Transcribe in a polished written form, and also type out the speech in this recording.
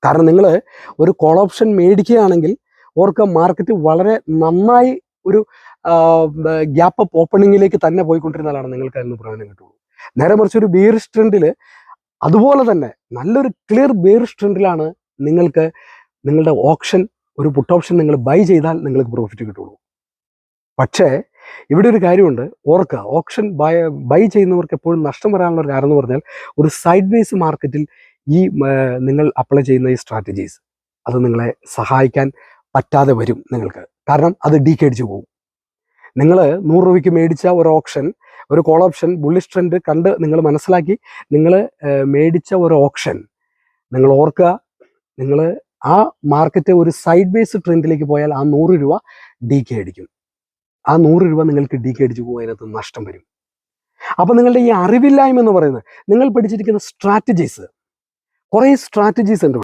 കാരണം നിങ്ങൾ ഒരു കോൾ ഓപ്ഷൻ മേടിക്കുകയാണെങ്കിൽ ഓർക്ക് മാർക്കറ്റ് വളരെ നന്നായി ഒരു ഗ്യാപ്പ് അപ്പ് ഓപ്പണിങ്ങിലേക്ക് തന്നെ പോയിക്കൊണ്ടിരുന്നാലാണ് നിങ്ങൾക്ക് അതിന് പ്രയോജനം കിട്ടുള്ളൂ. നേരെ മറിച്ച് ഒരു ബിയറിഷ് ട്രെൻഡിൽ അതുപോലെ തന്നെ നല്ലൊരു ക്ലിയർ ബിയറിഷ് ട്രെൻഡിലാണ് നിങ്ങൾക്ക് നിങ്ങളുടെ ഓപ്ഷൻ, ഒരു പുട്ട് ഓപ്ഷൻ നിങ്ങൾ ബൈ ചെയ്താൽ നിങ്ങൾക്ക് പ്രോഫിറ്റ് കിട്ടുള്ളൂ. പക്ഷേ ഇവിടെ ഒരു കാര്യമുണ്ട്, ഓർക്കുക, ഓപ്ഷൻ ബൈ ചെയ്യുന്നവർക്ക് എപ്പോഴും നഷ്ടം വരാനുള്ള ഒരു കാരണം എന്ന് പറഞ്ഞാൽ ഒരു സൈഡ് വേസ് മാർക്കറ്റിൽ ഈ നിങ്ങൾ അപ്ലൈ ചെയ്യുന്ന ഈ സ്ട്രാറ്റജീസ് അത് നിങ്ങളെ സഹായിക്കാൻ പറ്റാതെ വരും നിങ്ങൾക്ക്. കാരണം അത് ഡീക്കേടിച്ച് പോകും. നിങ്ങൾ 100 രൂപയ്ക്ക് മേടിച്ച ഒരു ഓപ്ഷൻ, ഒരു കോൾ ഓപ്ഷൻ ബുള്ളിഷ് ട്രെൻഡ് കണ്ട് നിങ്ങൾ മനസ്സിലാക്കി നിങ്ങൾ മേടിച്ച ഒരു ഓപ്ഷൻ, നിങ്ങൾ ഓർക്കുക, നിങ്ങൾ ആ മാർക്കറ്റ് ഒരു സൈഡ് വേസ് ട്രെൻഡിലേക്ക് പോയാൽ ആ 100 രൂപ ഡീക്കേ അടിക്കും. ആ 100 രൂപ നിങ്ങൾക്ക് ഡീക്കേ അടിച്ച് പോകും, അതിനകത്ത് നഷ്ടം വരും. അപ്പം നിങ്ങളുടെ ഈ അറിവില്ലായ്മ എന്ന് പറയുന്നത്, നിങ്ങൾ പഠിച്ചിരിക്കുന്ന സ്ട്രാറ്റജീസ്, കുറേ സ്ട്രാറ്റജീസ് ഉണ്ട്.